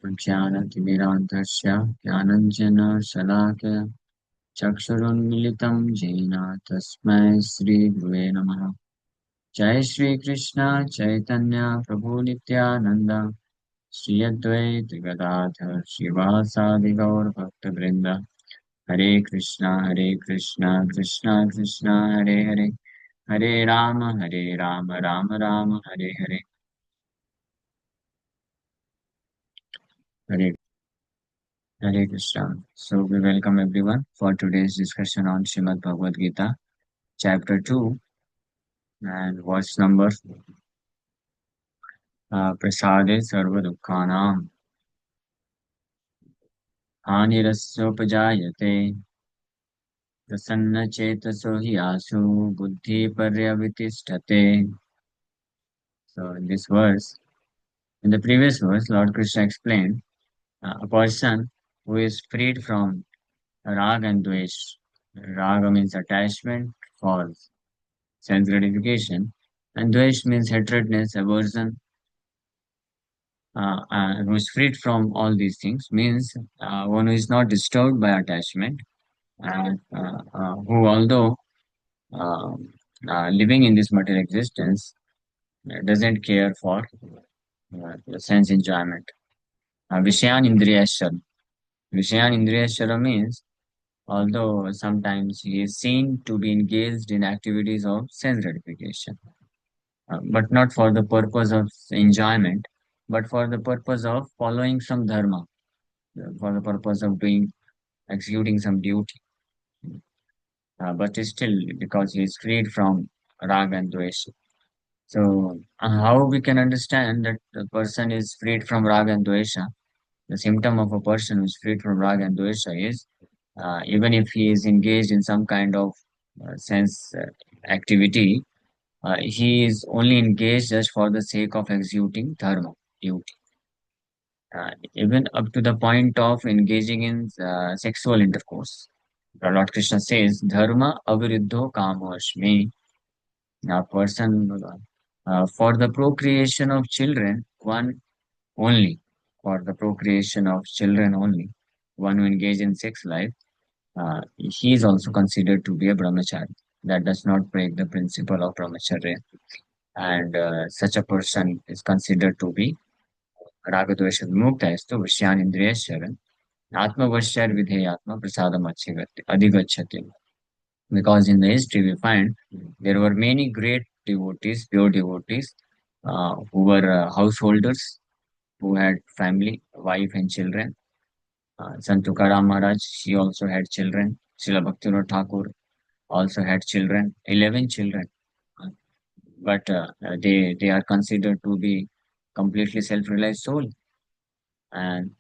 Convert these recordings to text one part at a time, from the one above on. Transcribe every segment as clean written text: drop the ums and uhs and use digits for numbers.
ज्ञानतिमिरान्धस्य ज्ञानञ्जनशलाकया चक्षुरुन्मिलितं येन तस्मै श्रीगुरुवे नमः। जय श्रीकृष्ण चैतन्य प्रभु नित्यानन्द श्री अद्वैत गदाधर श्रीवासादि गौरभक्तवृन्द। हरे कृष्णा कृष्णा कृष्णा हरे हरे, हरे राम राम राम हरे हरे। हरे Hare Krishna. So we welcome everyone for today's discussion on Srimad Bhagavad Gita, chapter 2, and verse number Prasade Sarva Dukkhanam Hanirasopajayate Prasanna Chetaso Hyasu Buddhi Paryavitishtate. So in this verse, in the previous verse, Lord Krishna explained a person who is freed from Raga and Dvesh. Raga means attachment for sense gratification, and dvesh means hatredness, aversion. Who is freed from all these things means one who is not disturbed by attachment, and who, although uh, living in this material existence, doesn't care for the sense enjoyment. Vishayan Indriyashara. Vishayan Indriyashara means although sometimes he is seen to be engaged in activities of sense gratification, but not for the purpose of enjoyment, but for the purpose of following some dharma, for the purpose of executing some duty. But still, because he is freed from raga and dvesha. So, how we can understand that the person is freed from raga and dvesha? The symptom of a person who is freed from raga and dvesha is even if he is engaged in some kind of sense activity, he is only engaged just for the sake of executing dharma, duty. Even up to the point of engaging in sexual intercourse. Lord Krishna says, Dharma aviruddho kamoshmi. A person for the procreation of children, one only, for the procreation of children only, one who engages in sex life, he is also considered to be a brahmachari. That does not break the principle of brahmacharya. And such a person is considered to be ragadvesha vimukta estu vishyan indriyascharan atmavashyar vidheyatma prasadam adhigachati. Because in the history we find there were many great devotees, pure devotees, who were householders, who had family, wife and children. Sant Tukaram Maharaj, he also had children. Srila Bhaktivinoda Thakur also had children, 11 children. But they are considered to be completely self-realized soul. And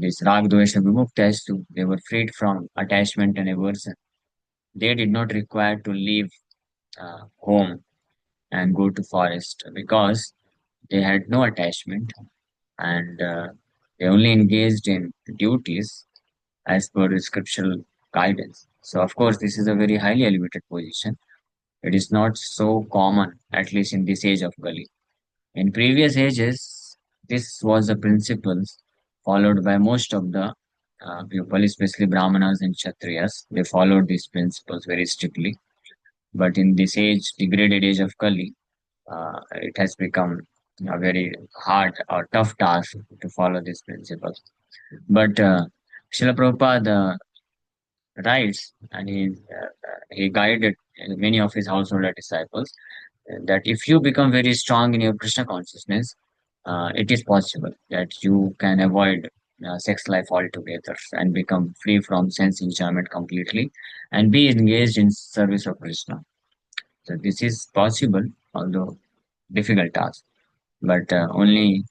this Rag Dvesha Vimukta, they were freed from attachment and aversion. They did not require to leave home and go to forest because they had no attachment, and they only engaged in duties as per the scriptural guidance. So, of course, this is a very highly elevated position. It is not so common, at least in this age of Kali. In previous ages, this was the principles followed by most of the people, especially Brahmanas and Kshatriyas. They followed these principles very strictly. But in this age, degraded age of Kali, it has become a very hard or tough task to follow these principles. But Srila Prabhupada writes, and he guided many of his householder disciples that if you become very strong in your Krishna consciousness, it is possible that you can avoid sex life altogether and become free from sense enjoyment completely and be engaged in service of Krishna. So this is possible, although difficult task, but only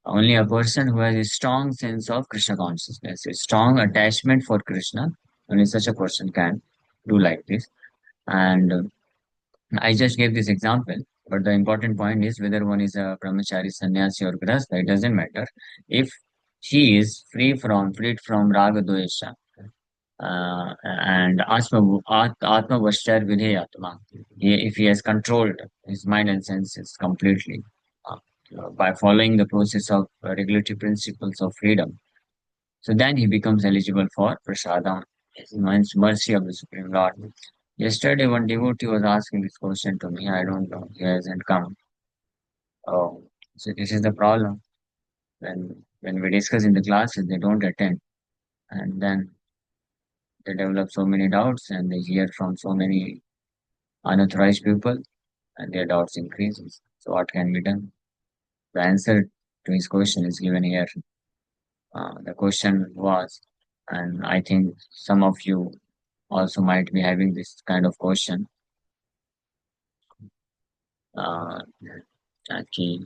a person who has a strong sense of Krishna consciousness, a strong attachment for Krishna, only such a person can do like this. And I just gave this example, but the important point is whether one is a brahmachari, sannyasi, or grihastha, it doesn't matter. If he is freed from raga dvesha, and atma vashchar vidheyatma, if he has controlled his mind and senses completely, by following the process of regulatory principles of freedom. So then he becomes eligible for prasadam, means mercy of the Supreme Lord. Yesterday, one devotee was asking this question to me. I don't know. He hasn't come. Oh, so this is the problem. When we discuss in the classes, they don't attend, and then they develop so many doubts, and they hear from so many unauthorized people, and their doubts increases. So what can be done? The answer to his question is given here. The question was, and I think some of you also might be having this kind of question, uh, कि,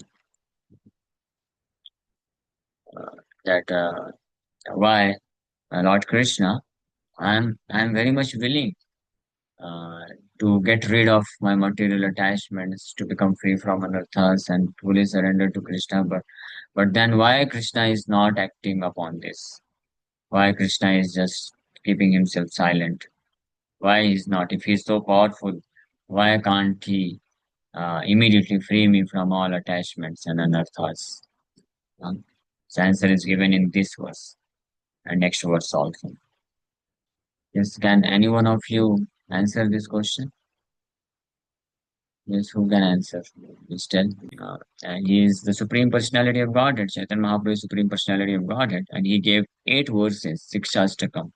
that why Lord Krishna, I'm very much willing uh, to get rid of my material attachments, to become free from anarthas and fully surrender to Krishna. But then why Krishna is not acting upon this? Why Krishna is just keeping himself silent? Why he's not? If he's so powerful, why can't he immediately free me from all attachments and anarthas? Um, the answer is given in this verse and next verse also. Yes, can any one of you answer this question? Yes, who can answer? Please tell. And he is the Supreme Personality of Godhead. Chaitanya Mahaprabhu is Supreme Personality of Godhead, and he gave 8 verses, Sikshastakam.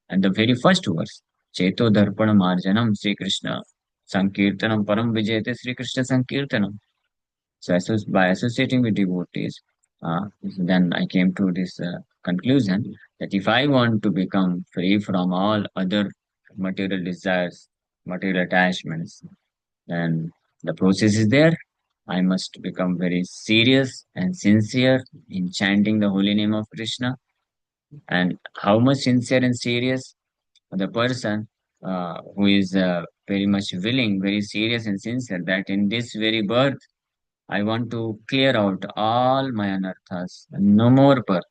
And the very first verse, Cheto Darpanam Marjanam Sri Krishna Sankirtanam Param Vijayate Sri Krishna Sankirtanam. So by associating with devotees, then I came to this conclusion that if I want to become free from all other material desires, material attachments, then the process is there. I must become very serious and sincere in chanting the holy name of Krishna. And how much sincere and serious the person who is very much willing, very serious and sincere that in this very birth I want to clear out all my anarthas, no more birth.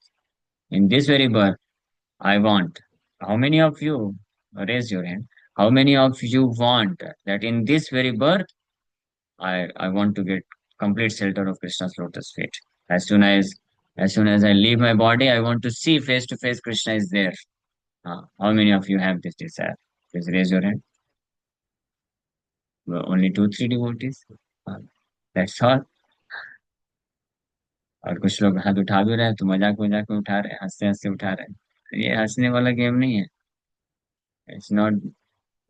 In this very birth, I want. How many of you, raise your hand, how many of you want that in this very birth, I want to get complete shelter of Krishna's lotus feet. As soon as as soon as I leave my body, I want to see face to face Krishna is there. How many of you have this desire? Please raise your hand. Well, only two, three devotees. Uh, that's all. और कुछ लोग हाथ उठा भी रहे हैं तो मजाक मजाक में उठा रहे हैं हंसते हंसते उठा रहे हैं ये हंसने वाला गेम नहीं है इट्स नॉट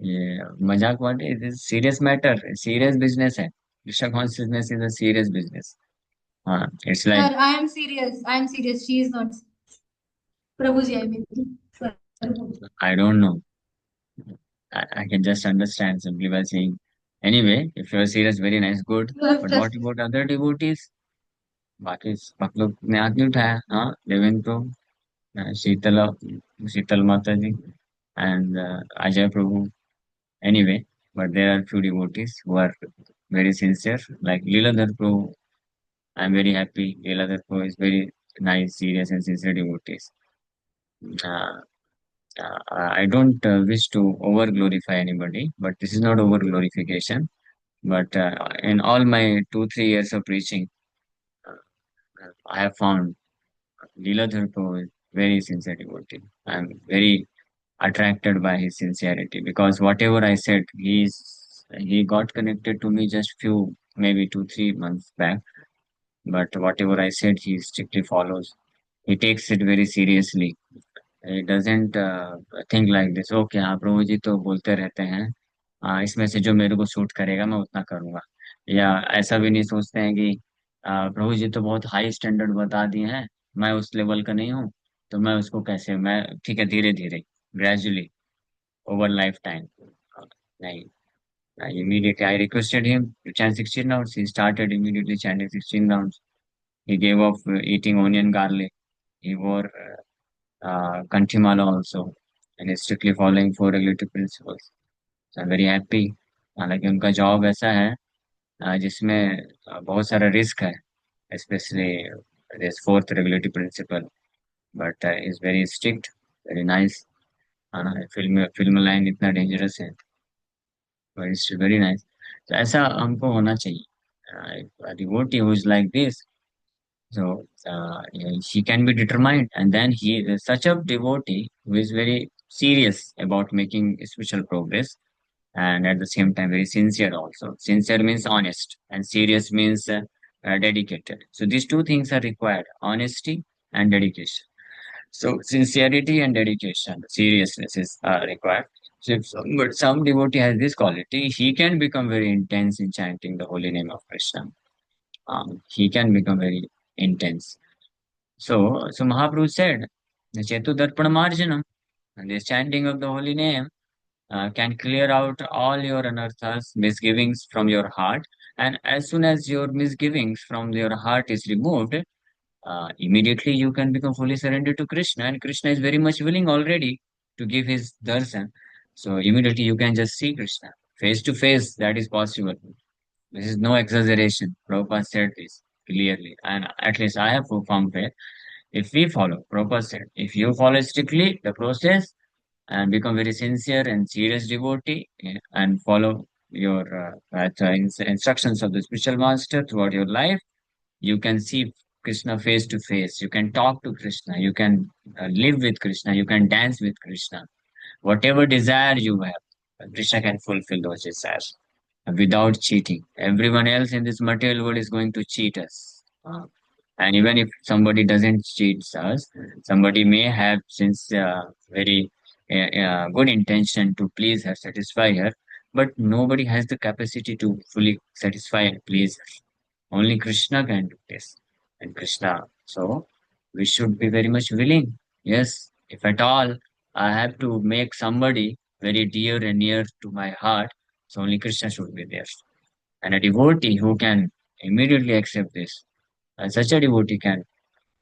ये मजाक वाले it is serious matter serious business है Rishabh consciousness is a serious business हाँ इट्स Sir, लाइक I am serious. I am serious. She is not. Prabhuji, I mean. Sir. I don't know I can just understand simply by saying anyway if you're serious very nice good You have but what just. about other devotees बाकी सब लोग ने हाथ नहीं उठाया हाँ देवेंद्र शीतल शीतल माता जी and Ajay Prabhu. Anyway, but there are few devotees who are very sincere, like Leeladhar Prabhu. I'm very happy. Leeladhar Prabhu is very nice, serious, and sincere devotees. Uh, I don't wish to over glorify anybody, but this is not over glorification. But in all my 2 3 years of preaching, uh, I have found Leeladhar Prabhu is very sincere devotee. I'm very attracted by his sincerity because whatever I said, he got connected to me just few maybe 2 3 months back. But whatever I said, he strictly follows. He takes it very seriously. He doesn't think like this. Okay, हाँ प्रभु जी तो बोलते रहते हैं इसमें से जो मेरे को सूट करेगा मैं उतना करूंगा या ऐसा भी नहीं सोचते हैं कि प्रभु जी तो बहुत हाई स्टैंडर्ड बता दिए हैं मैं उस लेवल का नहीं हूँ तो मैं उसको कैसे मैं ठीक है धीरे धीरे gradually over lifetime. Like, immediately, I requested him to chant 16 rounds. He started immediately chanting 16 rounds. He gave up eating onion garlic. He wore Kanchimala also. And he's strictly following four regulative principles. So I'm very happy. हालांकि उनका job ऐसा है जिसमें बहुत सारा risk है specially this fourth regulatory principle but is very strict very nice film film line इतना dangerous है but it's very nice. So ऐसा हमको होना चाहिए. A devotee who is like this, So he can be determined, and then he is such a devotee who is very serious about making spiritual progress, and at the same time very sincere also. Sincere means honest, and serious means dedicated. So these two things are required: honesty and dedication. So sincerity and dedication, seriousness is required. So if some devotee has this quality, he can become very intense in chanting the holy name of Krishna. He can become very intense. So Mahaprabhu said, Chetu Darpana Marjanam, and this chanting of the holy name can clear out all your anarthas, misgivings from your heart. And as soon as your misgivings from your heart is removed, immediately you can become fully surrendered to Krishna. And Krishna is very much willing already to give his darshan. So immediately you can just see Krishna face to face. That is possible. This is no exaggeration. Prabhupada said this clearly. And at least I have found faith. If we follow, Prabhupada said, if you follow strictly the process and become very sincere and serious devotee and follow your instructions of the spiritual master throughout your life, you can see Krishna face to face. You can talk to Krishna. You can live with Krishna. You can dance with Krishna. Whatever desire you have, Krishna can fulfill those desires without cheating. Everyone else in this material world is going to cheat us. And even if somebody doesn't cheat us, somebody may have since very good intention to please her, satisfy her, but nobody has the capacity to fully satisfy and please her. Only Krishna can do this. And Krishna. So we should be very much willing. Yes, if at all I have to make somebody very dear and near to my heart, so only Krishna should be there. And a devotee who can immediately accept this, and such a devotee can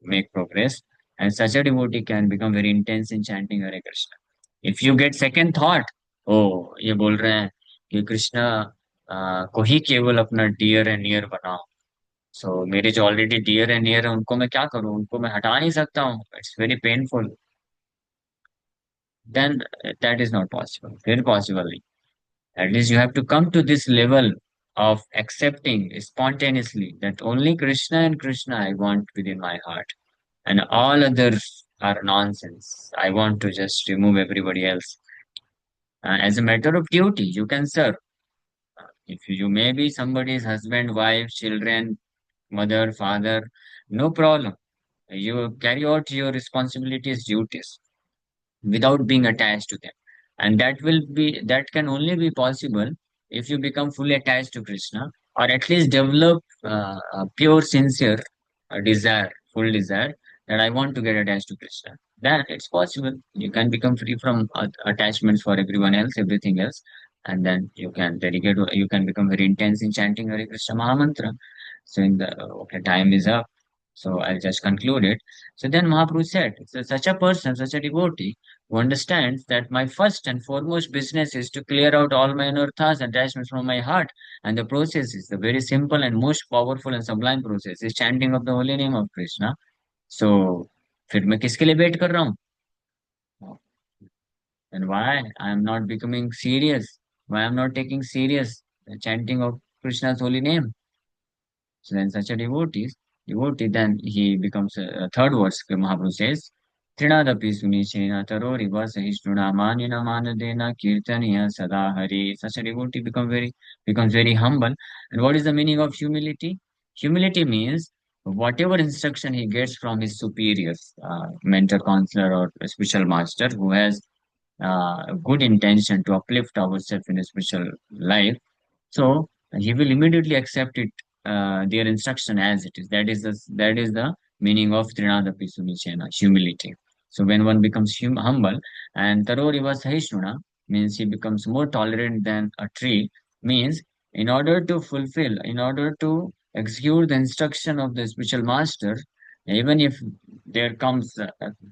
make progress, and such a devotee can become very intense in chanting Hare Krishna. If you get second thought, oh, ये बोल रहे हैं कि कृष्णा को ही केवल अपना dear and near बनाओ, सो मेरे जो ऑलरेडी डियर एंड नियर है उनको मैं क्या करूं, उनको मैं हटा नहीं सकता हूँ, it's very painful, then that is not possible, फिर पॉसिबल नहीं. At least you have to come to this level of accepting spontaneously that only Krishna and Krishna I want within my heart, and all others are nonsense. I want to just remove everybody else. As a matter of duty, you can serve. If you may be somebody's husband, wife, children, mother, father, no problem. You carry out your responsibilities, duties without being attached to them. And that can only be possible if you become fully attached to Krishna, or at least develop a pure, sincere desire, full desire that I want to get attached to Krishna. Then it's possible. You can become free from attachments for everyone else, everything else. And then you can become very intense in chanting Hare Krishna Mahamantra. So in the, okay, time is up. So I'll just conclude it. So then Mahaprabhu said, so such a person, such a devotee, who understands that my first and foremost business is to clear out all my anarthas and attachments from my heart. And the process is the very simple and most powerful and sublime process is chanting of the holy name of Krishna. So, फिर मैं किसके लिए wait कर रहा हूँ? And why I am not becoming serious? Why I am not taking serious the chanting of Krishna's holy name? So then such a devotee, then he becomes a third verse, Mahaprabhu says, Trinadapi Sunichena Taroriva Sahishnuna Manina Manadena Kirtaniya Sada Hari. Such a devotee becomes very humble. And what is the meaning of humility? Humility means whatever instruction he gets from his superiors, mentor, counselor, or spiritual master who has good intention to uplift ourselves in a spiritual life, so he will immediately accept it, their instruction as it is. That is the meaning of Trinadapi Sunichena, humility. So when one becomes humble, and Taroriva Sahishnuna means he becomes more tolerant than a tree, means in order to execute the instruction of the spiritual master, even if there comes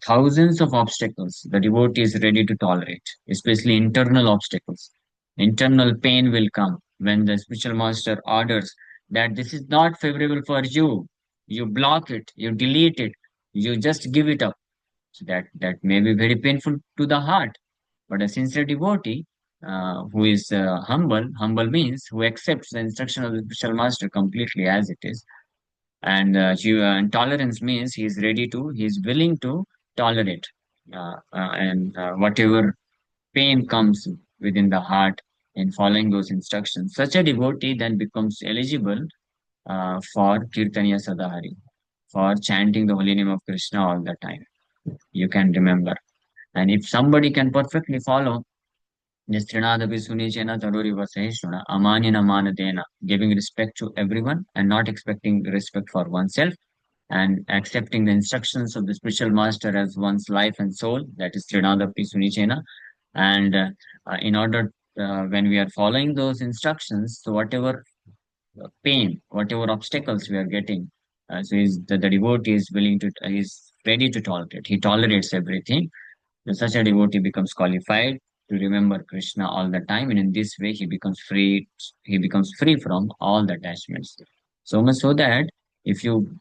thousands of obstacles, the devotee is ready to tolerate, especially internal obstacles. Internal pain will come when the spiritual master orders that this is not favorable for you. You block it, you delete it, you just give it up. So that may be very painful to the heart. But a sincere devotee who is humble means who accepts the instruction of the spiritual master completely as it is, And tolerance means he is willing to tolerate, and whatever pain comes within the heart in following those instructions. Such a devotee then becomes eligible for Kirtaniya Sadahari, for chanting the holy name of Krishna all the time. You can remember. And if somebody can perfectly follow this Trinadapi Sunichena Taruri Vasaheshwana, Amanina Manadena, giving respect to everyone and not expecting respect for oneself, and accepting the instructions of the spiritual master as one's life and soul, that is Trinadapi Sunichena. And in order, when we are following those instructions, so whatever pain, whatever obstacles we are getting, the devotee is willing to, is ready to tolerate. He tolerates everything. So such a devotee becomes qualified to remember Krishna all the time, and in this way he becomes free. He becomes free from all the attachments. So much so that if you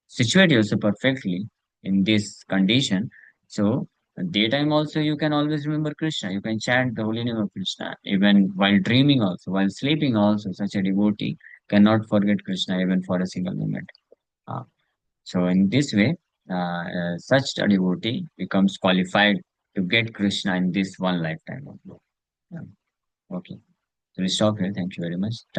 situate yourself perfectly in this condition, so daytime also you can always remember Krishna. You can chant the holy name of Krishna even while dreaming, also while sleeping. Also, such a devotee cannot forget Krishna even for a single moment. Uh, so in this way, such a devotee becomes qualified to get Krishna in this one lifetime. Yeah. Okay. So we stop here. Thank you very much.